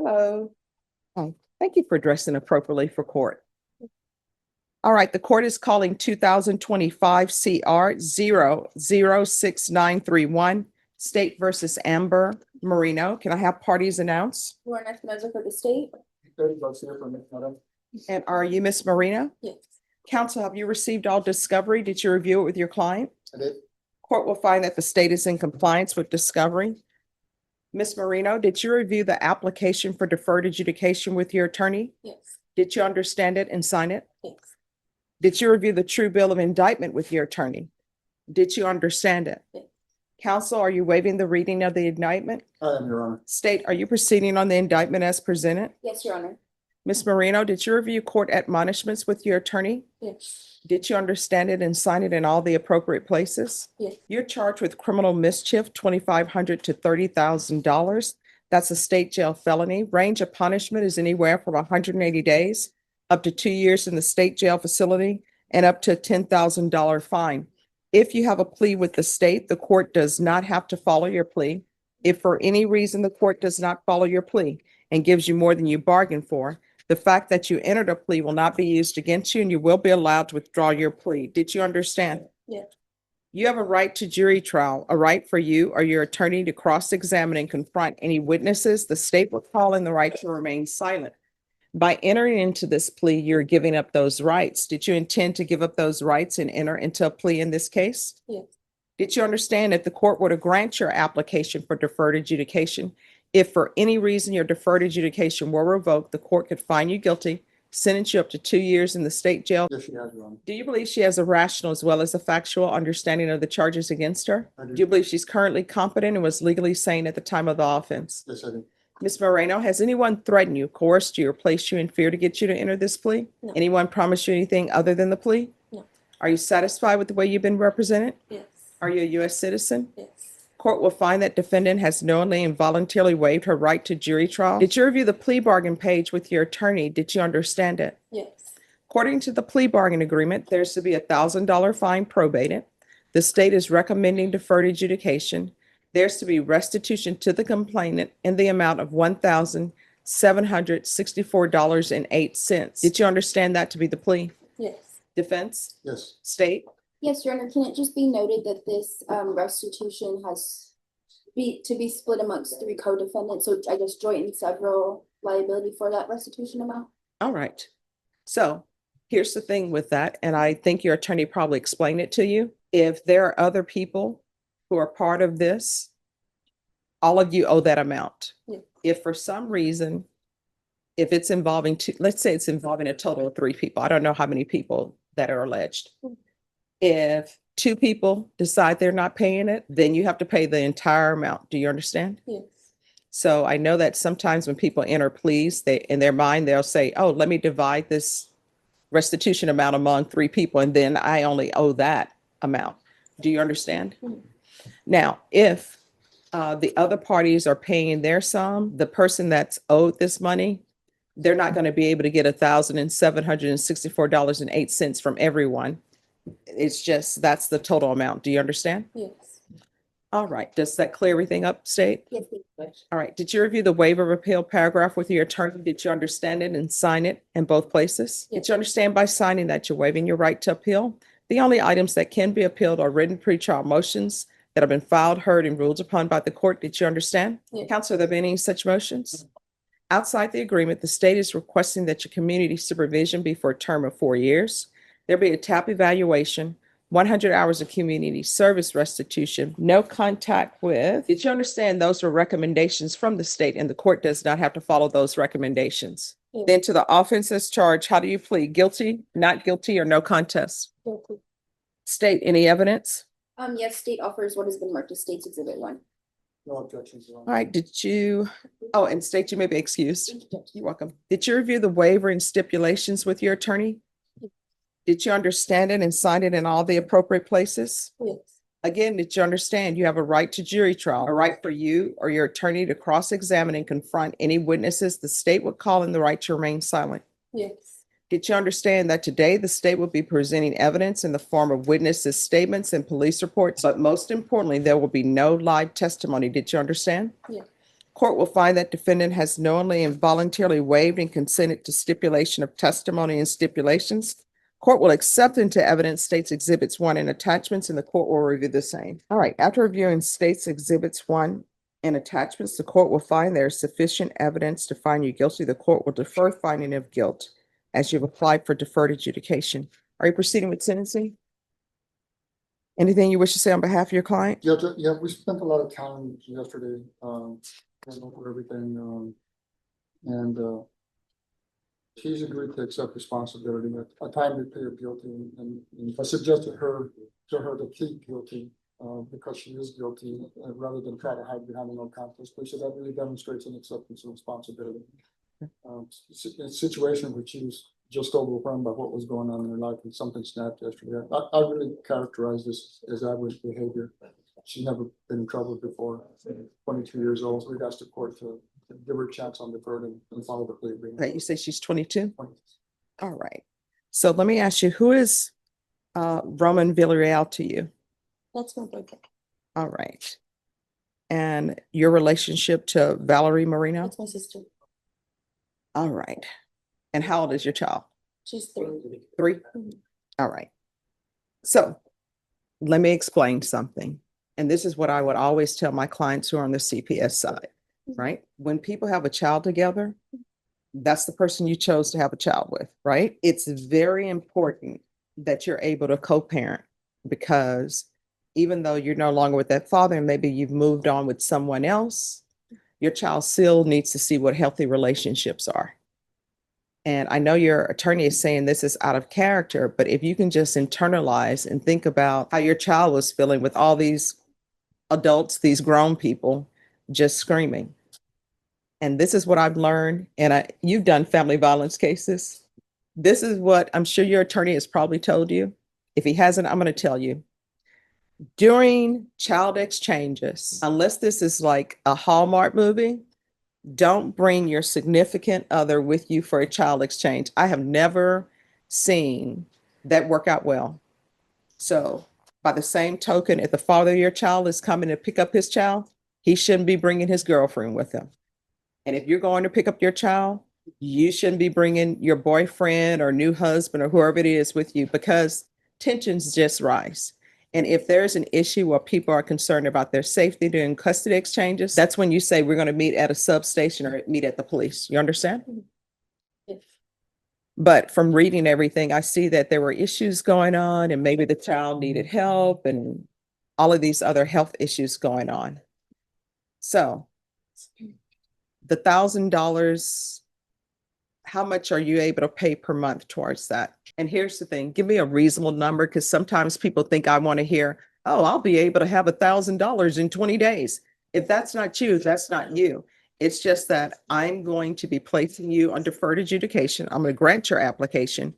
Hello. Oh, thank you for dressing appropriately for court. All right, the court is calling 2025 CR 00691, State versus Amber Marino. Can I have parties announced? Lauren Espinoza for the state. And are you Miss Marino? Yes. Counsel, have you received all discovery? Did you review it with your client? I did. Court will find that the state is in compliance with discovery. Ms. Marino, did you review the application for deferred adjudication with your attorney? Yes. Did you understand it and sign it? Yes. Did you review the true bill of indictment with your attorney? Did you understand it? Yes. Counsel, are you waiving the reading of the indictment? I am, Your Honor. State, are you proceeding on the indictment as presented? Yes, Your Honor. Ms. Marino, did you review court admonishments with your attorney? Yes. Did you understand it and sign it in all the appropriate places? Yes. You're charged with criminal mischief, $2,500 to $30,000. That's a state jail felony. Range of punishment is anywhere from 180 days up to 2 years in the state jail facility and up to a $10,000 fine. If you have a plea with the state, the court does not have to follow your plea. If for any reason the court does not follow your plea and gives you more than you bargained for, the fact that you entered a plea will not be used against you and you will be allowed to withdraw your plea. Did you understand? Yes. You have a right to jury trial, a right for you or your attorney to cross-examine and confront any witnesses. The state will call in the right to remain silent. By entering into this plea, you're giving up those rights. Did you intend to give up those rights and enter into a plea in this case? Yes. Did you understand if the court were to grant your application for deferred adjudication, if for any reason your deferred adjudication were revoked, the court could find you guilty, sentence you up to 2 years in the state jail? Yes, she has, Your Honor. Do you believe she has a rational as well as a factual understanding of the charges against her? I Do you do. believe she's currently competent and was legally sane at the time of the offense? Yes, I do. Ms. Moreno, has anyone threatened you, coerced you, or placed you in fear to get you to enter this plea? No. Anyone promised you anything other than the plea? No. Are you satisfied with the way you've been represented? Yes. Are you a U.S. citizen? Yes. Court will find that defendant has knowingly and voluntarily waived her right to jury trial. Did you review the plea bargain page with your attorney? Did you understand it? Yes. According to the plea bargain agreement, there's to be a $1,000 fine probated. The state is recommending deferred adjudication. There's to be restitution to the complainant in the amount of $1,764.08. Did you understand that to be the plea? Yes. Defense? Yes. State? Yes, Your Honor. Can it just be noted that this restitution has to be split amongst 3 co-defendants? So I guess joint and several liability for that restitution amount? All right. So here's the thing with that, and I think your attorney probably explained it to you. If there are other people who are part of this, all of you owe that amount. Yeah. If for some reason, if it's involving let's say it's involving a total of 3 people. I don't know how many people that are alleged. If 2 people decide they're not paying it, then you have to pay the entire amount. Do you understand? Yes. So I know that sometimes when people enter pleas, they in their mind, they'll say, oh, let me divide this restitution amount among 3 people, and then I only owe that amount. Do you understand? Mhm. Now, if the other parties are paying their sum, the person that's owed this money, they're not going to be able to get $1,764.08 from everyone. It's just, that's the total amount. Do you understand? Yes. All right. Does that clear everything up, State? Yes. All right. Did you review the waiver of appeal paragraph with your attorney? Did you understand it and sign it in both places? Yes. Did you understand by signing that you're waiving your right to appeal? The only items that can be appealed are written pretrial motions that have been filed, heard, and ruled upon by the court. Did you understand? Yes. Counsel, have there been any such motions? Outside the agreement, the state is requesting that your community supervision be for a term of 4 years. There be a TAP evaluation, 100 hours of community service restitution, no contact with. Did you understand those were recommendations from the state and the court does not have to follow those recommendations? Yes. Then to the offenses charge, how do you plead? Guilty, not guilty, or no contest? Yes. State, any evidence? Yes, state offers what has been marked as State's Exhibit 1. No objections, Your Honor. All right, did you, oh, and state you may be excused. You're welcome. Did you review the waiver and stipulations with your attorney? Did you understand it and sign it in all the appropriate places? Yes. Again, did you understand you have a right to jury trial, a right for you or your attorney to cross-examine and confront any witnesses the state would call in the right to remain silent? Yes. Did you understand that today the state will be presenting evidence in the form of witnesses' statements and police reports, but most importantly, there will be no live testimony? Did you understand? Yes. Court will find that defendant has knowingly and voluntarily waived and consented to stipulation of testimony and stipulations. Court will accept into evidence State's Exhibits 1 and attachments, and the court will review the same. All right, after reviewing State's Exhibits 1 and attachments, the court will find there is sufficient evidence to find you guilty. The court will defer finding of guilt as you've applied for deferred adjudication. Are you proceeding with sentencing? Anything you wish to say on behalf of your client? Yeah, we spent a lot of time yesterday, going over everything, and she's agreed to accept responsibility. At time to plead guilty, and I suggested to her to plead guilty, because she is guilty, rather than try to hide behind a no contest plea. So that really demonstrates an acceptance of responsibility. A situation where she was just overwhelmed by what was going on in her life, and something snapped yesterday. I really characterize this as average behavior. She's never been in trouble before, 22 years old. So we asked the court to give her a chance on deferred and follow the plea agreement. Okay, you say she's 22? All right. So let me ask you, who is Roman Villarreal to you? That's my boyfriend. All right. And your relationship to Valerie Marino? That's my sister. All right. And how old is your child? She's 3. 3? Mhm. All right. So let me explain something. And this is what I would always tell my clients who are on the CPS side, right? When people have a child together, that's the person you chose to have a child with, right? It's very important that you're able to co-parent, because even though you're no longer with that father and maybe you've moved on with someone else, your child still needs to see what healthy relationships are. And I know your attorney is saying this is out of character, but if you can just internalize and think about how your child was feeling with all these adults, these grown people just screaming. And this is what I've learned. And you've done family violence cases. This is what I'm sure your attorney has probably told you. If he hasn't, I'm going to tell you. During child exchanges, unless this is like a Hallmark movie, don't bring your significant other with you for a child exchange. I have never seen that work out well. So by the same token, if the father of your child is coming to pick up his child, he shouldn't be bringing his girlfriend with him. And if you're going to pick up your child, you shouldn't be bringing your boyfriend or new husband or whoever it is with you, because tensions just rise. And if there's an issue where people are concerned about their safety during custody exchanges, that's when you say we're going to meet at a substation or meet at the police. You understand? Yes. But from reading everything, I see that there were issues going on, and maybe the child needed help and all of these other health issues going on. So the $1,000, how much are you able to pay per month towards that? And here's the thing, give me a reasonable number, because sometimes people think I want to hear, oh, I'll be able to have $1,000 in 20 days. If that's not you, that's not you. It's just that I'm going to be placing you on deferred adjudication. I'm going to grant your application,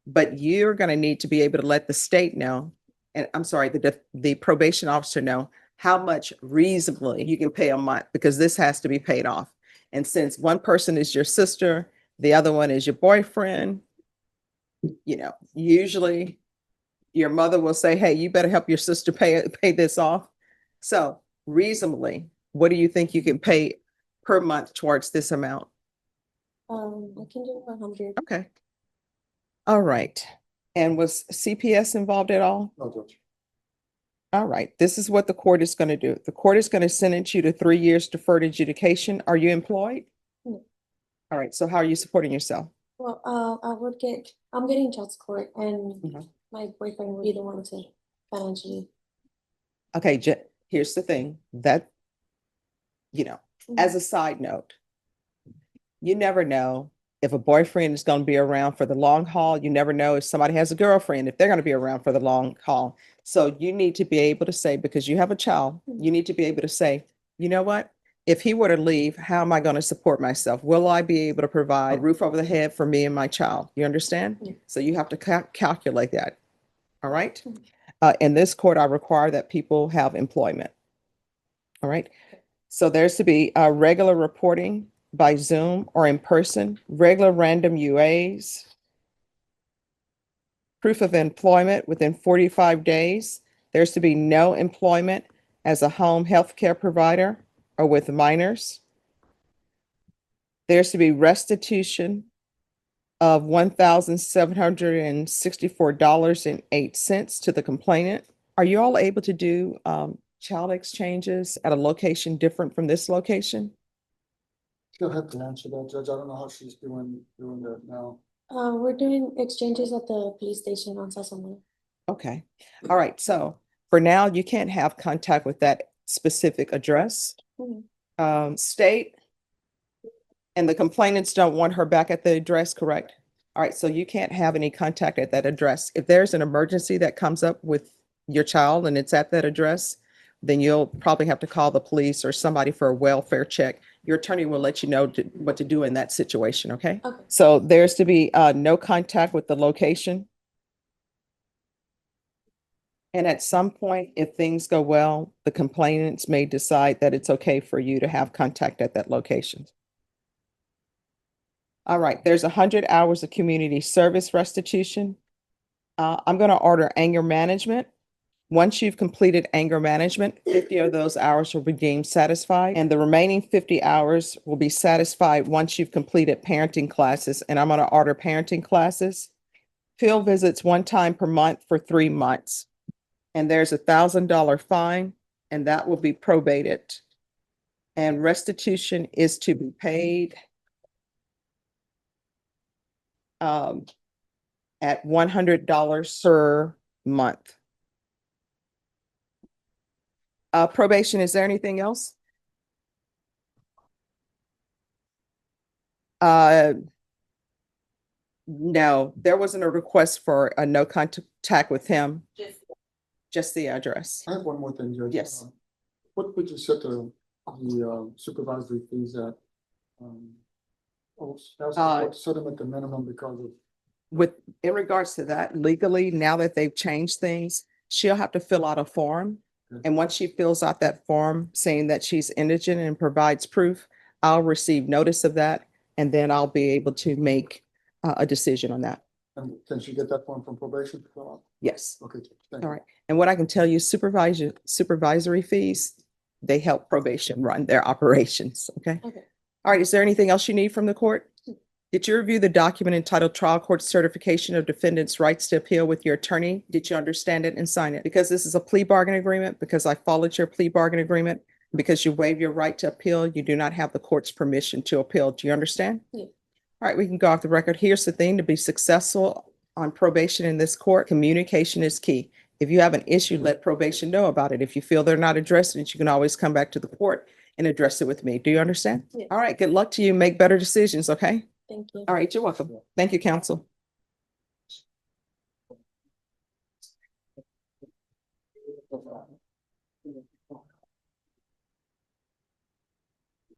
but you're going to need to be able to let the state know, and I'm sorry, the probation officer know how much reasonably you can pay a month, because this has to be paid off. And since one person is your sister, the other one is your boyfriend, you know, usually your mother will say, hey, you better help your sister pay this off. So reasonably, what do you think you can pay per month towards this amount? I can do 100. Okay. All right. And was CPS involved at all? No, Judge. All right. This is what the court is going to do. The court is going to sentence you to 3 years deferred adjudication. Are you employed? No. All right. So how are you supporting yourself? Well, I'm getting child support, and Mhm. my boyfriend will be the one to financially. Okay, here's the thing that, as a side note, you never know if a boyfriend is going to be around for the long haul. You never know if somebody has a girlfriend, if they're going to be around for the long haul. So you need to be able to say, because you have a child, you need to be able to say, you know what? If he were to leave, how am I going to support myself? Will I be able to provide a roof over the head for me and my child? You understand? Yeah. So you have to calculate that. All right. In this court, I require that people have employment. All right. So there's to be regular reporting by Zoom or in person, regular random UAs, proof of employment within 45 days. There's to be no employment as a home health care provider or with minors. There's to be restitution of $1,764.08 to the complainant. Are you all able to do child exchanges at a location different from this location? She'll have to answer that, Judge. I don't know how she's doing that now. We're doing exchanges at the police station on Sassamon. Okay, all right, so for now, you can't have contact with that specific address. State and the complainants don't want her back at the address, correct? All right, so you can't have any contact at that address. If there's an emergency that comes up with your child and it's at that address, then you'll probably have to call the police or somebody for a welfare check. Your attorney will let you know what to do in that situation, okay? Okay. So there's to be no contact with the location. And at some point, if things go well, the complainants may decide that it's okay for you to have contact at that location. All right, there's 100 hours of community service restitution. I'm going to order anger management. Once you've completed anger management, 50 of those hours will be deemed satisfied, and the remaining 50 hours will be satisfied once you've completed parenting classes, and I'm going to order parenting classes. Field visits 1 time per month for 3 months. And there's $1,000 fine, and that will be probated. And restitution is to be paid at $100 per month. Probation, is there anything else? No, there wasn't a request for a no contact with him, just the address. I have one more thing, Judge. Yes. What would you set the supervisory fees at? Set them at the minimum because of. In regards to that, legally, now that they've changed things, she'll have to fill out a form. Okay. And once she fills out that form saying that she's indigent and provides proof, I'll receive notice of that, and then I'll be able to make a decision on that. And can she get that form from probation to fill out? Yes. Okay, thank All you. right. And what I can tell you, supervisory fees, they help probation run their operations. Okay. Okay. All right. Is there anything else you need from the court? Did you review the document entitled Trial Court Certification of Defendant's Rights to Appeal with your attorney? Did you understand it and sign it? Because this is a plea bargain agreement, because I followed your plea bargain agreement, because you waive your right to appeal, you do not have the court's permission to appeal. Do you understand? Yeah. All right, we can go off the record. Here's the thing: to be successful on probation in this court, communication is key. If you have an issue, let probation know about it. If you feel they're not addressing it, you can always come back to the court and address it with me. Do you understand? Yeah. All right, good luck to you. Make better decisions, okay? Thank you. All right, you're welcome. Thank you, counsel.